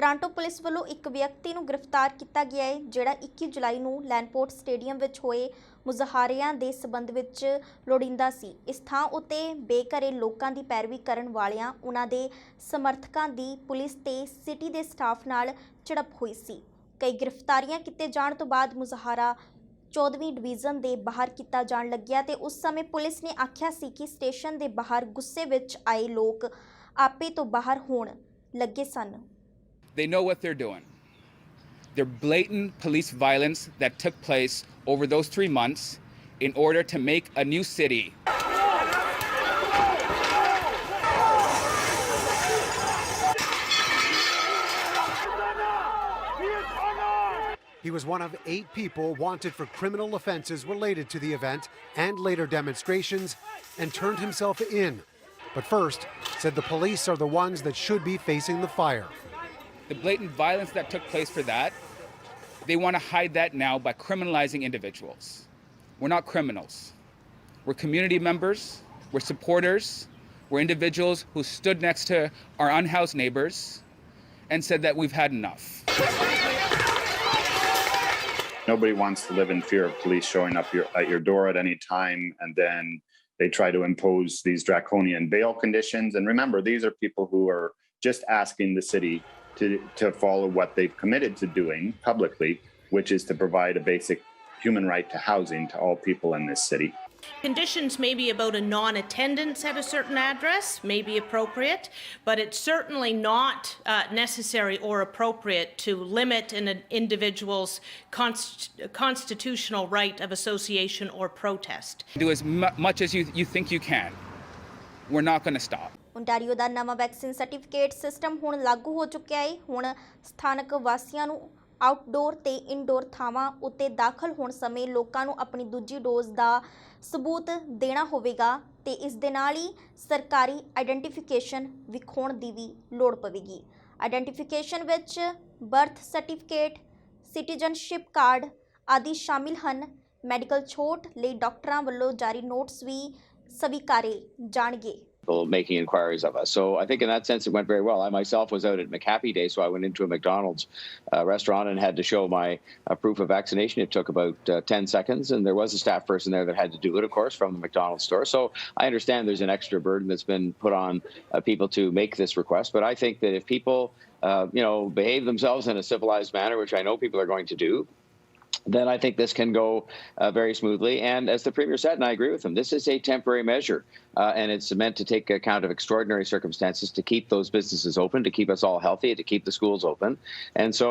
Toronto police ਵੱਲੋਂ ਇੱਕ ਵਿਅਕਤੀ ਨੂੰ ਗ੍ਰਿਫਤਾਰ ਕੀਤਾ ਗਿਆ ਹੈ ਜਿਹੜਾ 21 ਜੁਲਾਈ ਨੂੰ ਲੈਂਡਪੋਰਟ ਸਟੇਡੀਅਮ ਵਿੱਚ ਹੋਏ ਮੁਜ਼ਾਹਰਿਆਂ ਦੇ ਸਬੰਧ ਵਿੱਚ ਲੋੜੀਂਦਾ ਸੀ। ਇਸ ਥਾਂ ਉੱਤੇ ਬੇਘਰੇ ਲੋਕਾਂ ਦੀ ਪੈਰਵੀ ਕਰਨ ਵਾਲਿਆਂ ਉਹਨਾਂ ਦੇ ਸਮਰਥਕਾਂ ਦੀ ਪੁਲਿਸ ਤੇ ਸਿਟੀ ਦੇ ਸਟਾਫ ਨਾਲ ਝੜਪ ਹੋਈ ਸੀ। ਕਈ ਗ੍ਰਿਫਤਾਰੀਆਂ ਕੀਤੇ ਜਾਣ ਤੋਂ ਬਾਅਦ ਮੁਜ਼ਾਹਰਾ 14ਵੀਂ ਡਿਵੀਜ਼ਨ ਦੇ ਬਾਹਰ ਕੀਤਾ ਜਾਣ ਲੱਗਿਆ ਤੇ ਉਸ ਸਮੇਂ ਪੁਲਿਸ ਨੇ ਆਖਿਆ ਸੀ ਕਿ ਸਟੇਸ਼ਨ ਦੇ ਬਾਹਰ ਗੁੱਸੇ ਵਿੱਚ ਆਏ ਲੋਕ ਆਪੇ ਤੋਂ ਬਾਹਰ ਹੋਣ ਲੱਗੇ ਸਨ। They know what they're doing. They're blatant police violence that took place over those 3 months in order to make a new city. He was one of 8 people wanted for criminal offenses related to the event and later demonstrations and turned himself in. But first, said the police are the ones that should be facing the fire. The blatant violence that took place for that, they want to hide that now by criminalizing individuals. We're not criminals. We're community members, we're supporters, we're individuals who stood next to our unhoused neighbors and said that we've had enough. Nobody wants to live in fear of police showing up at your door at any time, and then they try to impose these draconian bail conditions. And remember, these are people who are just asking the city to follow what they've committed to doing publicly, which is to provide a basic human right to housing to all people in this city. Conditions may be about a non-attendance at a certain address may be appropriate, but it's certainly not necessary or appropriate to limit an individual's constitutional right of association or protest. Do as much as you think you can. We're not going to stop. Ontario ਦਾ ਨਵਾਂ vaccine certificate system ਹੁਣ ਲਾਗੂ ਹੋ ਚੁੱਕਿਆ ਹੈ। ਹੁਣ ਸਥਾਨਕ ਵਾਸੀਆਂ ਨੂੰ ਆਊਟਡੋਰ ਤੇ ਇਨਡੋਰ ਥਾਵਾਂ ਉੱਤੇ ਦਾਖਲ ਹੋਣ ਸਮੇਂ ਲੋਕਾਂ ਨੂੰ ਆਪਣੀ ਦੂਜੀ ਡੋਜ਼ ਦਾ ਸਬੂਤ ਦੇਣਾ ਹੋਵੇਗਾ ਤੇ ਇਸ ਦੇ ਨਾਲ ਹੀ ਸਰਕਾਰੀ ਆਈਡੈਂਟੀਫਿਕੇਸ਼ਨ ਵਿਖਾਉਣ ਦੀ ਵੀ ਲੋੜ ਪਵੇਗੀ। ਆਈਡੈਂਟੀਫਿਕੇਸ਼ਨ ਵਿੱਚ ਬਰਥ ਸਰਟੀਫਿਕੇਟ, ਸਿਟੀਜ਼ਨਸ਼ਿਪ ਕਾਰਡ ਆਦਿ ਸ਼ਾਮਿਲ ਹਨ। ਮੈਡੀਕਲ ਛੋਟ ਲਈ ਡਾਕਟਰਾਂ ਵੱਲੋਂ ਜਾਰੀ ਨੋਟਸ ਵੀ ਸਵੀਕਾਰੇ ਜਾਣਗੇ। Making inquiries of us. So I think in that sense it went very well. I myself was out at McHappy Day, so I went into a McDonald's restaurant and had to show my proof of vaccination. It took about 10 seconds, and there was a staff person there that had to do it, of course, from the McDonald's store. So I understand there's an extra burden that's been put on people to make this request, but I think that if people behave themselves in a civilized manner, which I know people are going to do, then I think this can go very smoothly. And as the Premier said, and I agree with him, this is a temporary measure, and it's meant to take account of extraordinary circumstances to keep those businesses open, to keep us all healthy, to keep the schools open. And so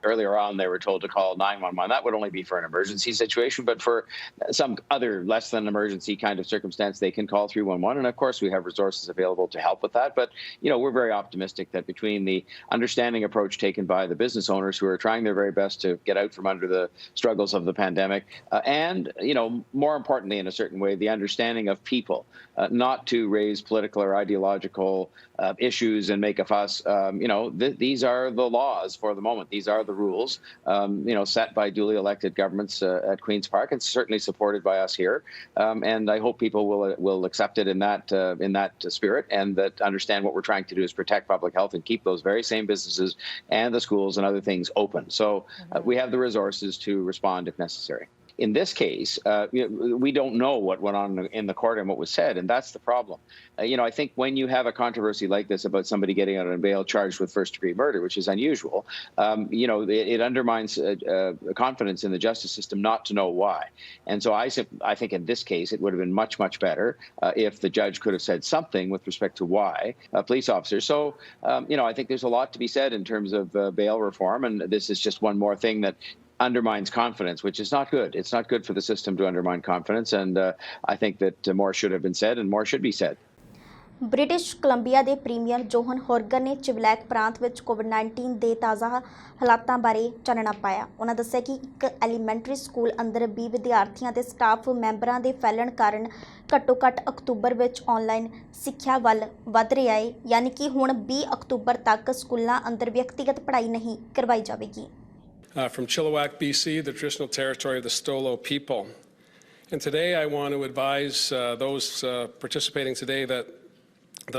earlier on, they were told to call 911. That would only be for an emergency situation, but for some other less than emergency kind of circumstance, they can call 311. And of course, we have resources available to help with that. But, we're very optimistic that between the understanding approach taken by the business owners who are trying their very best to get out from under the struggles of the pandemic, and, more importantly, in a certain way, the understanding of people, not to raise political or ideological issues and make a fuss. These are the laws for the moment. These are the rules, set by duly elected governments at Queen's Park, and certainly supported by us here. And I hope people will accept it in that spirit, and that understand what we're trying to do is protect public health and keep those very same businesses and the schools and other things open. So we have the resources to respond if necessary. In this case, we don't know what went on in the court and what was said, and that's the problem. I think when you have a controversy like this about somebody getting out on bail charged with first-degree murder, which is unusual, it undermines confidence in the justice system not to know why. And so I think in this case it would have been much, much better if the judge could have said something with respect to why police officers. So, I think there's a lot to be said in terms of bail reform, and this is just one more thing that undermines confidence, which is not good. It's not good for the system to undermine confidence, and I think that more should have been said and more should be said. British Columbia ਦੇ premier John Horgan ਨੇ ਚਿਵਲੈਕ ਪ੍ਰਾਂਤ ਵਿੱਚ ਕੋਵਿਡ-19 ਦੇ ਤਾਜ਼ਾ ਹਾਲਾਤਾਂ ਬਾਰੇ ਚਾਨਣਾ ਪਾਇਆ। ਉਹਨਾਂ ਦੱਸਿਆ ਕਿ ਇੱਕ ਐਲੀਮੈਂਟਰੀ ਸਕੂਲ ਅੰਦਰ 20 ਵਿਦਿਆਰਥੀਆਂ ਤੇ ਸਟਾਫ ਮੈਂਬਰਾਂ ਦੇ ਫੈਲਣ ਕਾਰਨ ਘੱਟੋ-ਘੱਟ ਅਕਤੂਬਰ ਵਿੱਚ ਆਨਲਾਈਨ ਸਿੱਖਿਆ ਵੱਲ ਵਧ ਰਿਹਾ ਹੈ, ਯਾਨੀ ਕਿ ਹੁਣ 20 ਅਕਤੂਬਰ ਤੱਕ ਸਕੂਲਾਂ ਅੰਦਰ ਵਿਅਕਤੀਗਤ ਪੜ੍ਹਾਈ ਨਹੀਂ ਕਰਵਾਈ ਜਾਵੇਗੀ। From Chilliwack, BC, the traditional territory of the Stolo people. And today I want to advise those participating today that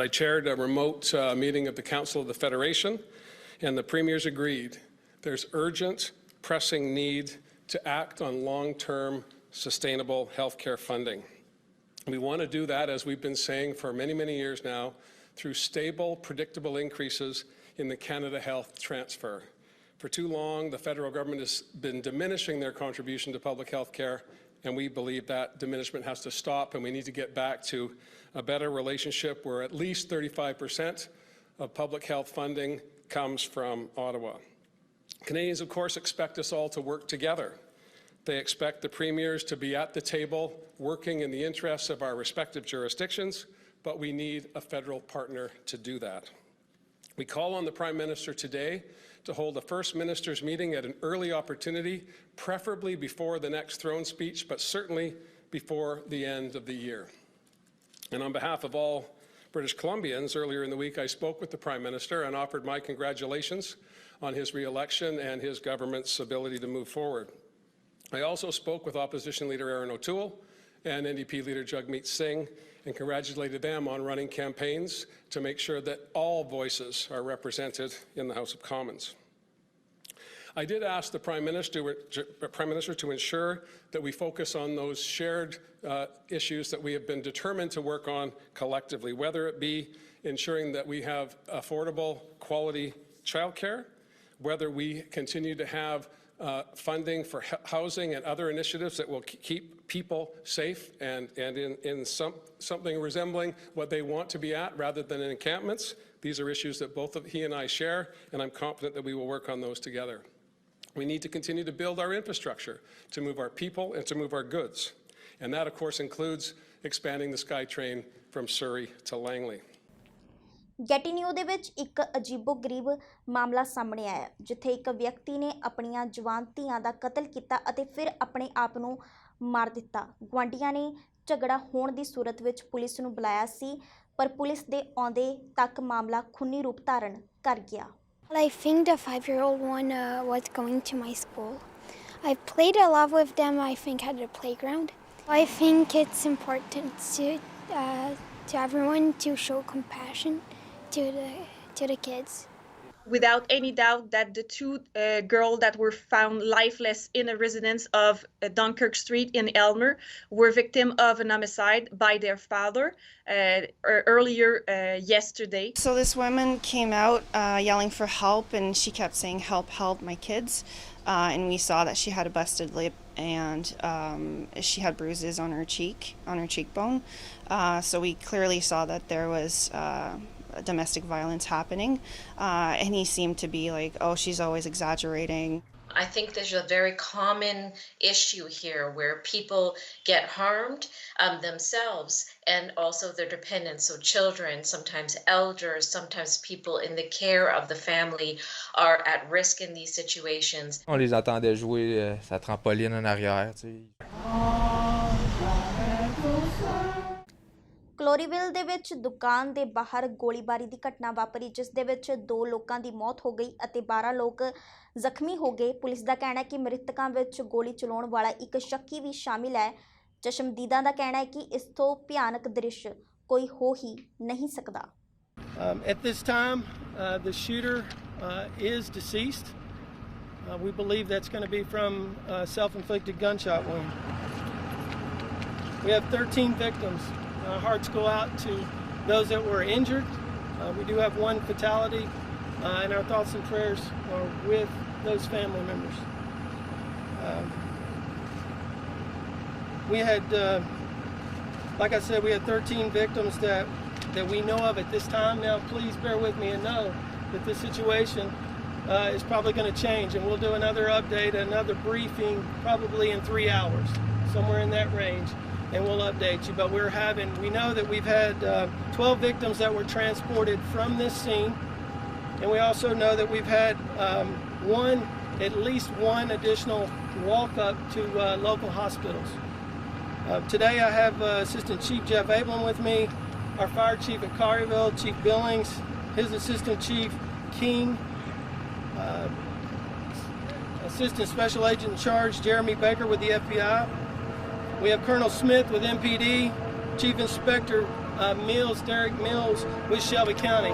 I chaired a remote meeting of the Council of the Federation and the Premier's agreed, there's urgent, pressing need to act on long-term, sustainable healthcare funding. We want to do that, as we've been saying for many, many years now, through stable, predictable increases in the Canada Health Transfer. For too long, the federal government has been diminishing their contribution to public health care, and we believe that diminishment has to stop, and we need to get back to a better relationship where at least 35% of public health funding comes from Ottawa. Canadians, of course, expect us all to work together. They expect the premiers to be at the table, working in the interests of our respective jurisdictions, but we need a federal partner to do that. We call on the Prime Minister today to hold a First Minister's meeting at an early opportunity, preferably before the next throne speech, but certainly before the end of the year. And on behalf of all British Columbians, earlier in the week I spoke with the Prime Minister and offered my congratulations on his re-election and his government's ability to move forward. I also spoke with Opposition Leader Erin O'Toole and NDP Leader Jagmeet Singh and congratulated them on running campaigns to make sure that all voices are represented in the House of Commons. I did ask the Prime Minister to ensure that we focus on those shared issues that we have been determined to work on collectively, whether it be ensuring that we have affordable, quality childcare, whether we continue to have funding for housing and other initiatives that will keep people safe and in something resembling what they want to be at rather than in encampments. These are issues that both he and I share, and I'm confident that we will work on those together. We need to continue to build our infrastructure to move our people and to move our goods. And that, of course, includes expanding the SkyTrain from Surrey to Langley. ਗੈਟੀ ਨਿਊ ਦੇ ਵਿੱਚ ਇੱਕ ਅਜੀਬੋ-ਗਰੀਬ ਮਾਮਲਾ ਸਾਹਮਣੇ ਆਇਆ ਜਿੱਥੇ ਇੱਕ ਵਿਅਕਤੀ ਨੇ ਆਪਣੀਆਂ ਜਵਾਨ ਧੀਆਂ ਦਾ ਕਤਲ ਕੀਤਾ ਅਤੇ ਫਿਰ ਆਪਣੇ ਆਪ ਨੂੰ ਮਾਰ ਦਿੱਤਾ। ਗੁਆਂਢੀਆਂ ਨੇ ਝਗੜਾ ਹੋਣ ਦੀ ਸੂਰਤ ਵਿੱਚ ਪੁਲਿਸ ਨੂੰ ਬੁਲਾਇਆ ਸੀ ਪਰ ਪੁਲਿਸ ਦੇ ਆਉਂਦੇ ਤੱਕ ਮਾਮਲਾ ਖੂਨੀ ਰੂਪ ਧਾਰਨ ਕਰ ਗਿਆ। I think the 5-year-old one was going to my school. I played a lot with them, I think, at the playground. I think it's important to everyone to show compassion to the kids. Without any doubt that the two girls that were found lifeless in a residence of Dunkirk Street in Elmer were victims of an homicide by their father earlier yesterday. So this woman came out yelling for help, and she kept saying, "Help, help, my kids." And we saw that she had a busted lip and she had bruises on her cheekbone. So we clearly saw that there was domestic violence happening, and he seemed to be like, oh, she's always exaggerating. I think there's a very common issue here where people get harmed themselves and also their dependents, so children, sometimes elders, sometimes people in the care of the family are at risk in these situations. On les attendait jouer sa trampoline en arrière, tu sais. ਕਲੋਰੀਵਿਲ ਦੇ ਵਿੱਚ ਦੁਕਾਨ ਦੇ ਬਾਹਰ ਗੋਲੀਬਾਰੀ ਦੀ ਘਟਨਾ ਵਾਪਰੀ ਜਿਸ ਦੇ ਵਿੱਚ 2 ਲੋਕਾਂ ਦੀ ਮੌਤ ਹੋ ਗਈ ਅਤੇ 12 ਲੋਕ ਜ਼ਖਮੀ ਹੋ ਗਏ। ਪੁਲਿਸ ਦਾ ਕਹਿਣਾ ਹੈ ਕਿ ਮ੍ਰਿਤਕਾਂ ਵਿੱਚ ਗੋਲੀ ਚਲਾਉਣ ਵਾਲਾ ਇੱਕ ਸ਼ੱਕੀ ਵੀ ਸ਼ਾਮਿਲ ਹੈ। ਚਸ਼ਮਦੀਦਾਂ ਦਾ ਕਹਿਣਾ ਹੈ ਕਿ ਇਸ ਤੋਂ ਭਿਆਨਕ ਦ੍ਰਿਸ਼ ਕੋਈ ਹੋ ਹੀ ਨਹੀਂ ਸਕਦਾ। At this time, the shooter is deceased. We believe that's going to be from a self-inflicted gunshot wound. We have 13 victims. Our hearts go out to those that were injured. We do have 1 fatality, and our thoughts and prayers are with those family members. We had, like I said, we had 13 victims that we know of at this time. Now, please bear with me and know that this situation is probably going to change, and we'll do another update, another briefing, probably in 3 hours, somewhere in that range. And we'll update you, but we know that we've had 12 victims that were transported from this scene, and we also know that we've had at least one additional walk-up to local hospitals. Today I have Assistant Chief Jeff Abelin with me, our Fire Chief at Collierville, Chief Billings, his Assistant Chief King, Assistant Special Agent in Charge Jeremy Baker with the FBI. We have Colonel Smith with MPD, Chief Inspector Mills, Derek Mills with Shelby County.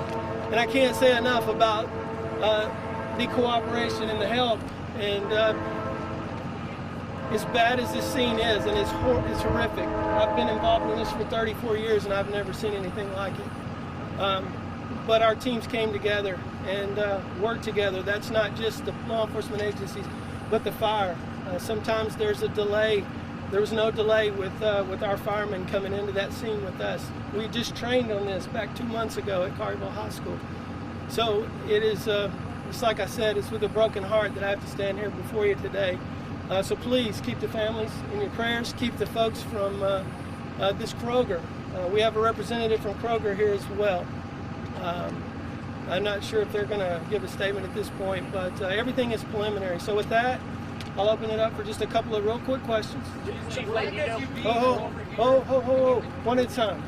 And I can't say enough about the cooperation and the help. And as bad as this scene is, and it's horrific. I've been involved in this for 34 years, and I've never seen anything like it. But our teams came together and worked together. That's not just the law enforcement agencies, but the fire. Sometimes there's a delay. There was no delay with our firemen coming into that scene with us. We just trained on this back 2 months ago at Carterville High School. So it is, it's like I said, it's with a broken heart that I have to stand here before you today. So please keep the families in your prayers. Keep the folks from this Kroger. We have a representative from Kroger here as well. I'm not sure if they're going to give a statement at this point, but everything is preliminary. So with that, I'll open it up for just a couple of real quick questions. One at a time.